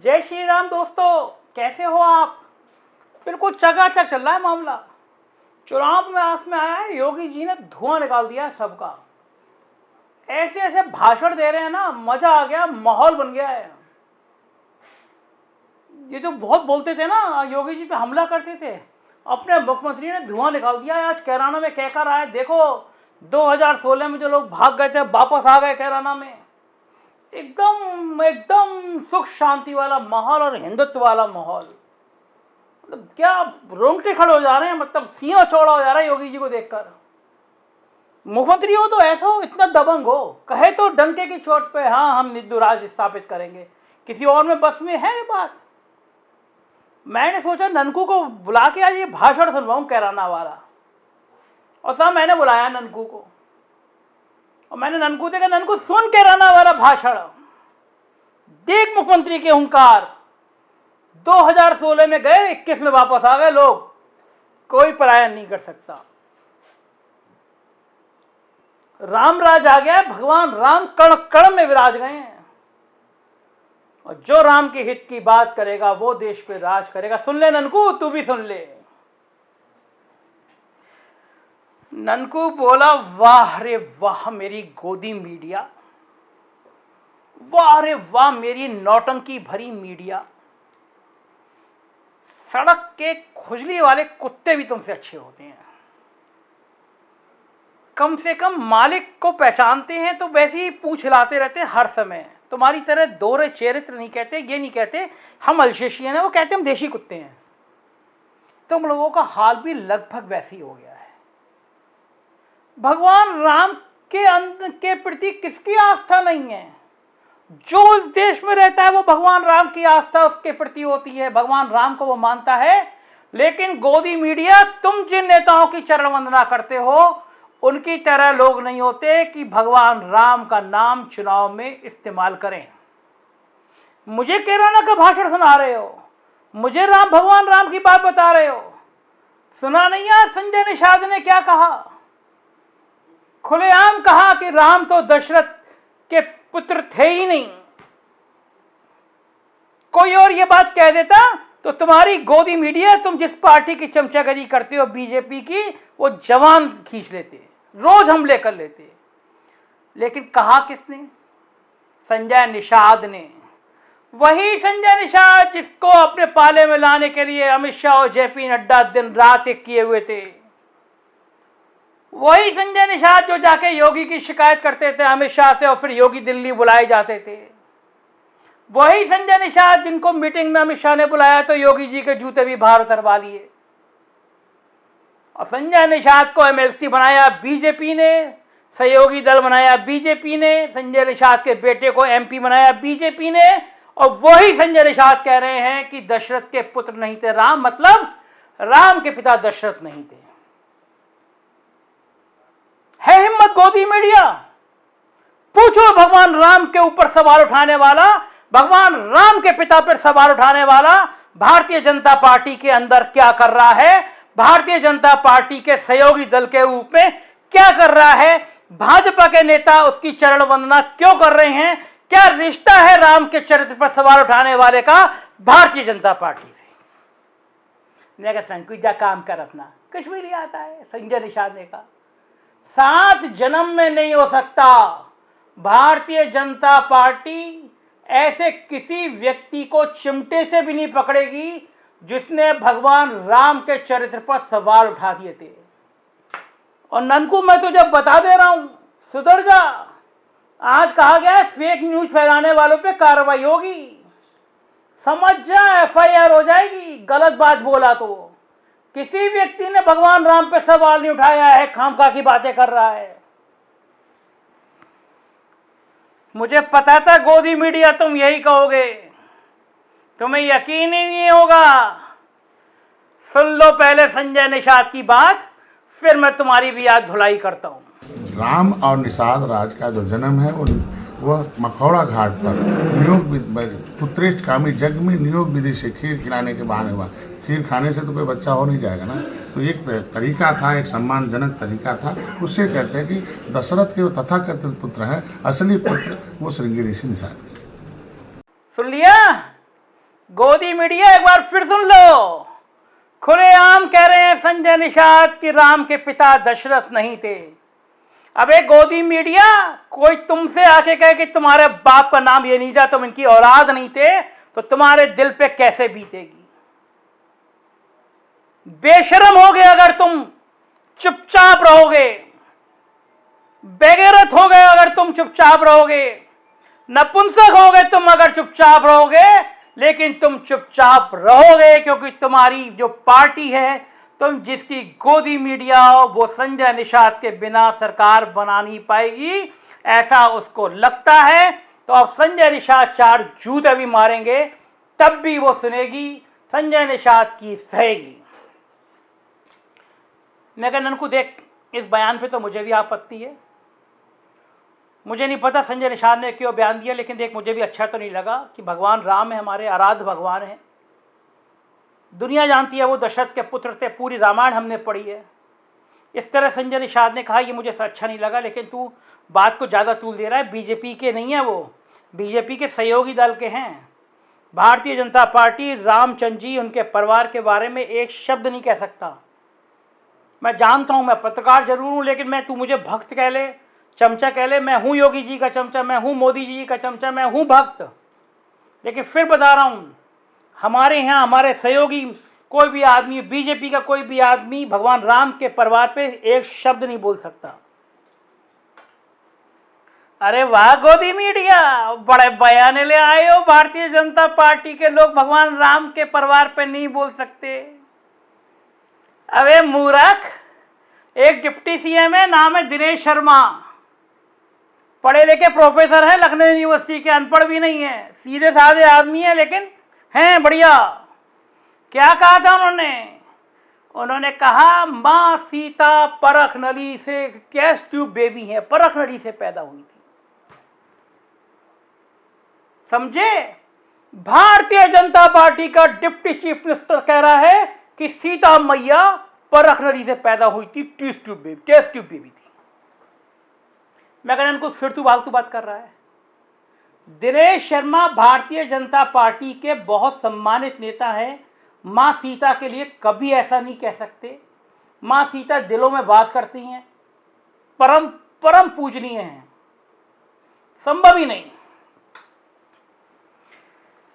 जय श्री राम दोस्तों, कैसे हो आप। बिल्कुल चकाचक चल रहा है मामला। चुनाव में आस में आया है, योगी जी ने धुआं निकाल दिया है सबका। ऐसे ऐसे भाषण दे रहे हैं ना, मजा आ गया, माहौल बन गया है। ये जो बहुत बोलते थे ना, योगी जी पे हमला करते थे, अपने मुख्यमंत्री ने धुआं निकाल दिया है। आज कैराना में कह कर आए, देखो 2016 में जो लोग भाग गए थे वापस आ गए कैराना में। एकदम एकदम सुख शांति वाला माहौल और हिंदुत्व वाला माहौल। मतलब क्या रोंगटे खड़े हो जा रहे हैं, मतलब सीना चौड़ा हो जा रहा है योगी जी को देखकर। मुख्यमंत्री हो तो ऐसा हो, इतना दबंग हो, कहे तो डंके की चोट पे हाँ हम निंदु राज स्थापित करेंगे। किसी और में बस में है ये बात। मैंने सोचा ननकू को बुला के आज ये भाषण सुनवाऊं कैराना वाला, और साहब मैंने बुलाया ननकू को, और मैंने ननकू से कहा ननकू सुन कैराना वाला भाषण, देख मुख्यमंत्री के हुंकार। 2016 में गए, 21 में वापस आ गए लोग, कोई पलायन नहीं कर सकता। राम राज आ गया, भगवान राम कण कण में विराज गए हैं, और जो राम के हित की बात करेगा वो देश पे राज करेगा। सुन ले ननकू, तू भी सुन ले। ननकू बोला, वाह रे वाह मेरी गोदी मीडिया, वाह रे वाह मेरी नौटंकी भरी मीडिया। सड़क के खुजली वाले कुत्ते भी तुमसे अच्छे होते हैं। कम से कम मालिक को पहचानते हैं तो वैसे ही पूंछ हिलाते रहते हैं हर समय। तुम्हारी तरह दोहरे चरित्र नहीं कहते, ये नहीं कहते हम अल्सेशियन हैं, वो कहते हम देशी कुत्ते हैं। तुम लोगों का हाल भी लगभग वैसे ही हो गया है। भगवान राम के प्रति किसकी आस्था नहीं है? जो उस देश में रहता है वो भगवान राम की आस्था उसके प्रति होती है, भगवान राम को वो मानता है। लेकिन गोदी मीडिया, तुम जिन नेताओं की चरण वंदना करते हो उनकी तरह लोग नहीं होते कि भगवान राम का नाम चुनाव में इस्तेमाल करें। मुझे कैराना का भाषण सुना रहे हो, मुझे भगवान राम की बात बता रहे हो। सुना नहीं है संजय निषाद ने क्या कहा? खुलेआम कहा कि राम तो दशरथ के पुत्र थे ही नहीं। कोई और ये बात कह देता तो तुम्हारी गोदी मीडिया, तुम जिस पार्टी की चमचागिरी करते हो बीजेपी की, वो जवान खींच लेते, रोज हमले कर लेते। लेकिन कहा किसने? संजय निषाद ने। वही संजय निषाद जिसको अपने पाले में लाने के लिए अमित शाह और जेपी नड्डा दिन रात एक किए हुए थे। वही संजय निषाद जो जाके योगी की शिकायत करते थे अमित शाह से, और फिर योगी दिल्ली बुलाए जाते थे। वही संजय निषाद जिनको मीटिंग में अमित शाह ने बुलाया तो योगी जी के जूते भी बाहर उतरवा लिए। और संजय निषाद को एमएलसी बनाया बीजेपी ने, सहयोगी दल बनाया बीजेपी ने, संजय निषाद के बेटे को एमपी बनाया बीजेपी ने। और वही संजय निषाद कह रहे हैं कि दशरथ के पुत्र नहीं थे राम, मतलब राम के पिता दशरथ नहीं थे। है हिम्मत गोदी मीडिया? पूछो भगवान राम के ऊपर सवाल उठाने वाला, भगवान राम के पिता पर सवाल उठाने वाला भारतीय जनता पार्टी के अंदर क्या कर रहा है, भारतीय जनता पार्टी के सहयोगी दल के रूप में क्या कर रहा है, भाजपा के नेता उसकी चरण वंदना क्यों कर रहे हैं, क्या रिश्ता है राम के चरित्र पर सवाल उठाने वाले का भारतीय जनता पार्टी से। मैं कहता हूं जा काम कर अपना, कश्मीरी आता है संजय निषाद ने कहा। 7 जन्म में नहीं हो सकता। भारतीय जनता पार्टी ऐसे किसी व्यक्ति को चिमटे से भी नहीं पकड़ेगी जिसने भगवान राम के चरित्र पर सवाल उठा दिए थे। और ननकू मैं तो जब बता दे रहा हूं, सुधर जा। आज कहा गया है फेक न्यूज फैलाने वालों पे कार्रवाई होगी, समझ जा, एफआईआर हो जाएगी गलत बात बोला तो। किसी व्यक्ति ने भगवान राम पे सवाल नहीं उठाया है, खामखा की बातें कर रहा है। मुझे पता था गोदी मीडिया तुम यही कहोगे, तुम्हें यकीन ही नहीं होगा। सुन लो पहले संजय निषाद की बात, फिर मैं तुम्हारी भी याद धुलाई करता हूं। राम और निषाद राज का जो जन्म है वह मखौड़ा घाट पर नियोग पुत्रेष्ट कामी जग में नियोग विधि से खीर खिलाने के बहाने हुआ। खीर खाने से तो कोई बच्चा हो नहीं जाएगा ना, तो एक तरीका था, एक सम्मानजनक तरीका था। उससे कहते हैं कि दशरथ के वो तथाकथित पुत्र है, असली पुत्र वो श्रृंगी ऋषि निषाद के। सुन लिया? गोदी मीडिया एक बार फिर सुन लो। खुलेआम कह रहे हैं संजय निषाद कि राम के पिता दशरथ नहीं थे। अबे गोदी मीडिया, कोई तुमसे आके कहे कि तुम्हारे बाप का नाम ये नहीं था, तुम इनकी औलाद नहीं थे, तो तुम्हारे दिल पे कैसे बीतेगी? बेशरम हो गए अगर तुम चुपचाप रहोगे, बेगैरत हो गए अगर तुम चुपचाप रहोगे, नपुंसक हो गए तुम अगर चुपचाप रहोगे। लेकिन तुम चुपचाप रहोगे क्योंकि तुम्हारी जो पार्टी है, तुम जिसकी गोदी मीडिया हो, वो संजय निषाद के बिना सरकार बना नहीं पाएगी, ऐसा उसको लगता है। तो अब संजय निषाद 4 जूते भी मारेंगे तब भी वो सुनेगी, संजय निषाद की सहेगी। मैं कहा ननकू देख, इस बयान पे तो मुझे भी आपत्ति है। मुझे नहीं पता संजय निषाद ने क्यों बयान दिया, लेकिन देख मुझे भी अच्छा तो नहीं लगा कि भगवान राम है, हमारे आराध्य भगवान है, दुनिया जानती है वो दशरथ के पुत्र थे, पूरी रामायण हमने पढ़ी है। इस तरह संजय निषाद ने कहा, ये मुझे अच्छा नहीं लगा, लेकिन तू बात को ज़्यादा तूल दे रहा है। बीजेपी के नहीं है वो, बीजेपी के सहयोगी दल के हैं। भारतीय जनता पार्टी रामचंद्र जी, उनके परिवार के बारे में एक शब्द नहीं कह सकता। मैं जानता हूँ, मैं पत्रकार जरूर हूँ, लेकिन तू मुझे भक्त कह ले, चमचा कह ले, मैं हूँ योगी जी का चमचा, मैं हूँ मोदी जी का चमचा, मैं हूँ भक्त। लेकिन फिर बता रहा हूँ, हमारे यहाँ हमारे सहयोगी कोई भी आदमी, बीजेपी का कोई भी आदमी भगवान राम के परिवार पे एक शब्द नहीं बोल सकता। अरे वाह गोदी मीडिया, बड़े बयान ले आए हो। भारतीय जनता पार्टी के लोग भगवान राम के परिवार पे नहीं बोल सकते। अबे मूर्ख, एक डिप्टी सीएम है, नाम है दिनेश शर्मा, पढ़े लिखे प्रोफेसर है लखनऊ यूनिवर्सिटी के, अनपढ़ भी नहीं है, सीधे साधे आदमी है, लेकिन हैं बढ़िया। क्या कहा था उन्होंने कहा मां सीता परख नली से टेस्ट ट्यूब बेबी है, परख नली से पैदा हुई थी। समझे? भारतीय जनता पार्टी का डिप्टी चीफ मिनिस्टर कह रहा है कि सीता मैया परख नली से पैदा हुई थी, टेस्ट ट्यूब बेबी थी। मैं कहना इनको फिर तू फालतू बात कर रहा है। दिनेश शर्मा भारतीय जनता पार्टी के बहुत सम्मानित नेता हैं। मां सीता के लिए कभी ऐसा नहीं कह सकते। मां सीता दिलों में वास करती हैं, परम परम पूजनीय हैं, संभव ही नहीं।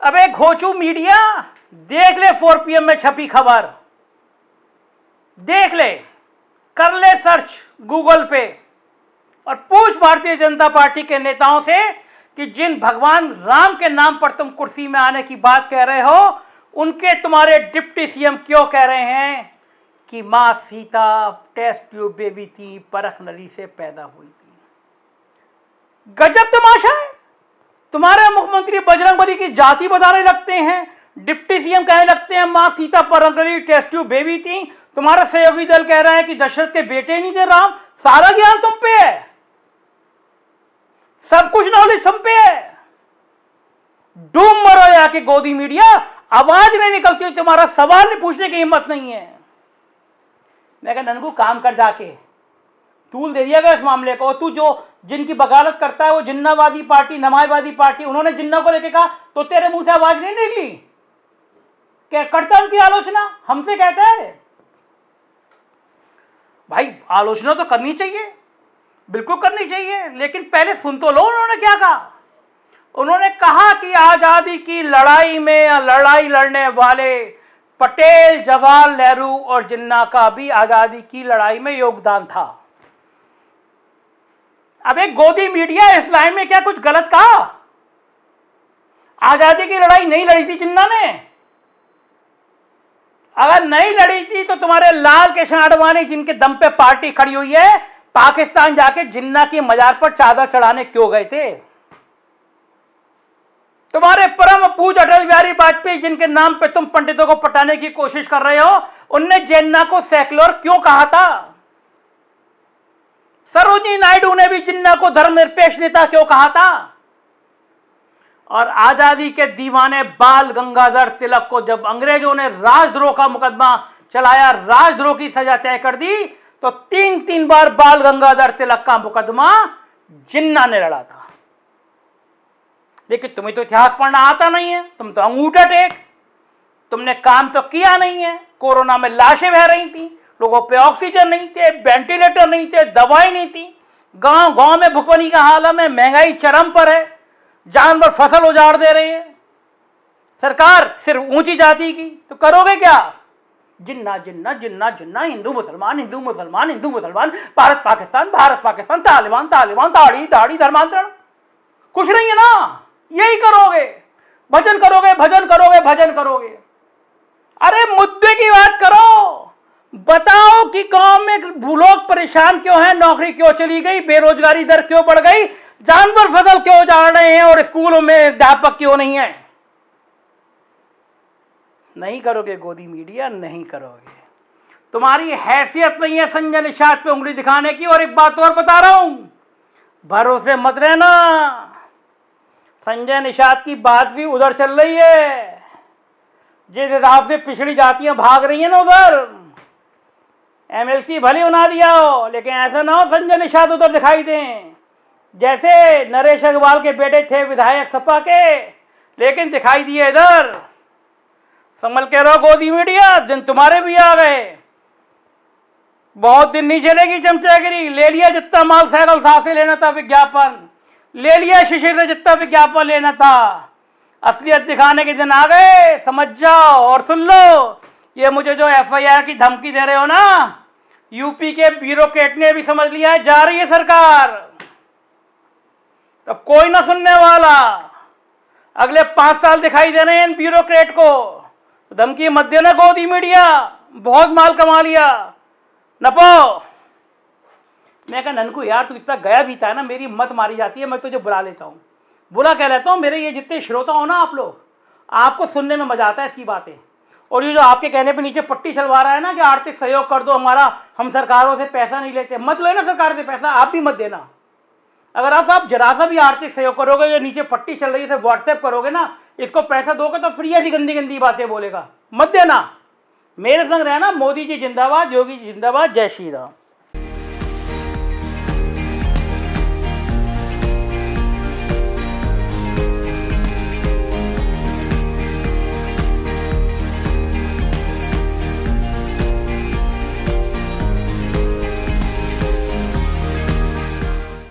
अबे घोचू मीडिया, देख ले 4 PM में छपी खबर, देख ले, कर ले सर्च गूगल पे और पूछ भारतीय जनता पार्टी के नेताओं से कि जिन भगवान राम के नाम पर तुम कुर्सी में आने की बात कह रहे हो, उनके तुम्हारे डिप्टी सीएम क्यों कह रहे हैं कि मां सीता टेस्ट ट्यूब बेबी थी, परख नली से पैदा हुई थी। गजब तमाशा है। तुम्हारे मुख्यमंत्री बजरंगबली की जाति बताने लगते हैं, डिप्टी सीएम कहने लगते हैं मां सीता परख नली टेस्ट ट्यूब बेबी थी, तुम्हारा सहयोगी दल कह रहा है कि दशरथ के बेटे नहीं थे राम। सारा ज्ञान तुम पे है, सब कुछ नॉलेज तुम पे है। डूब मरो जाके गोदी मीडिया, आवाज नहीं निकलती, तुम्हारा सवाल नहीं पूछने की हिम्मत नहीं है। मैं कहा ननकू काम कर, जाके तूल दे दिया गया इस मामले को। तू जो जिनकी बगालत करता है वो जिन्नावादी पार्टी, नमाजवादी पार्टी, उन्होंने जिन्ना को लेके कहा तो तेरे मुंह से आवाज नहीं निकली? क्या करता उनकी आलोचना? हमसे कहता है भाई आलोचना तो करनी चाहिए, बिल्कुल करनी चाहिए, लेकिन पहले सुन तो लो उन्होंने क्या कहा। उन्होंने कहा कि आजादी की लड़ाई में लड़ाई लड़ने वाले पटेल, जवाहरलाल नेहरू और जिन्ना का भी आजादी की लड़ाई में योगदान था। अब एक गोदी मीडिया, इस लाइन में क्या कुछ गलत कहा? आजादी की लड़ाई नहीं लड़ी थी जिन्ना ने? अगर नहीं लड़ी थी तो तुम्हारे लाल कृष्ण आडवाणी जिनके दम पे पार्टी खड़ी हुई है, पाकिस्तान जाके जिन्ना की मजार पर चादर चढ़ाने क्यों गए थे? तुम्हारे परम पूज्य अटल बिहारी वाजपेयी जिनके नाम पे तुम पंडितों को पटाने की कोशिश कर रहे हो, उनने जिन्ना को सेक्युलर क्यों कहा था? सरोजिनी नायडू ने भी जिन्ना को धर्मनिरपेक्ष नेता क्यों कहा था? और आजादी के दीवाने बाल गंगाधर तिलक को जब अंग्रेजों ने राजद्रोह का मुकदमा चलाया, राजद्रोह की सजा तय कर दी, तो 3 बार बाल गंगाधर तिलक का मुकदमा जिन्ना ने लड़ा था। लेकिन तुम्हें तो इतिहास पढ़ना आता नहीं है, तुम तो अंगूठा टेक। तुमने काम तो किया नहीं है। कोरोना में लाशें बह रही थी, लोगों पे ऑक्सीजन नहीं थे, वेंटिलेटर नहीं थे, दवाई नहीं थी, गांव गांव में भुखमरी का हालत है, महंगाई चरम पर है, जानवर फसल उजाड़ दे रहे हैं। सरकार सिर्फ ऊंची जाति की, तो करोगे क्या? जिन्ना जिन्ना जिन्ना जिन्ना, हिंदू मुसलमान हिंदू मुसलमान हिंदू मुसलमान, भारत पाकिस्तान, तालिबान तालिबान, दाढ़ी दाढ़ी, धर्मांतरण, कुछ नहीं है ना। यही करोगे, भजन करोगे भजन करोगे भजन करोगे। अरे मुद्दे की बात करो, बताओ कि गांव में लोग परेशान क्यों हैं, नौकरी क्यों चली गई, बेरोजगारी दर क्यों बढ़ गई, जानवर फसल क्यों उजाड़ रहे हैं और स्कूलों में अध्यापक क्यों नहीं है। नहीं करोगे गोदी मीडिया, नहीं करोगे। तुम्हारी हैसियत नहीं है संजय निषाद पे उंगली दिखाने की। और एक बात और बता रहा हूं, भरोसे मत रहना, संजय निषाद की बात भी उधर चल रही है। जिस हिसाब से पिछड़ी जातियां भाग रही हैं ना उधर, एमएलसी भले बना दिया हो, लेकिन ऐसा ना हो संजय निषाद उधर दिखाई दें। जैसे नरेश अग्रवाल के बेटे थे विधायक सपा के, लेकिन दिखाई दिए इधर। संभल के रहो गोदी मीडिया, दिन तुम्हारे भी आ गए। बहुत दिन नहीं चलेगी चमचागिरी। ले लिया जितना माल साइकिल साहब से लेना था विज्ञापन, ले लिया शिशिर से जितना विज्ञापन लेना था। असलियत दिखाने के दिन आ गए, समझ जाओ। और सुन लो, ये मुझे जो एफआईआर की धमकी दे रहे हो ना, यूपी के ब्यूरोक्रेट ने भी समझ लिया है, जा रही है सरकार। तब कोई ना सुनने वाला। अगले 5 साल दिखाई दे रहे हैं इन ब्यूरोक्रेट को। धमकी मत देना गोदी मीडिया, बहुत माल कमा लिया नपो। मैं कहा ननकू यार, तू इतना गया भी था ना, मेरी मत मारी जाती है, मैं तुझे बुला लेता हूँ, बुला कह लेता हूँ। मेरे ये जितने श्रोता हो ना आप लोग, आपको सुनने में मजा आता है इसकी बातें। और ये जो आपके कहने पे नीचे पट्टी चलवा रहा है ना कि आर्थिक सहयोग कर दो हमारा, हम सरकारों से पैसा नहीं लेते, मत लेना सरकार से पैसा, आप भी मत देना। अगर आप जरा सा भी आर्थिक सहयोग करोगे, जो नीचे पट्टी चल रही है व्हाट्सएप करोगे ना, इसको पैसा दोगे तो फ्री ऐसी गंदी गंदी बातें बोलेगा, मत देना। मेरे संग रहना। मोदी जी जिंदाबाद, योगी जी जिंदाबाद, जय श्री राम।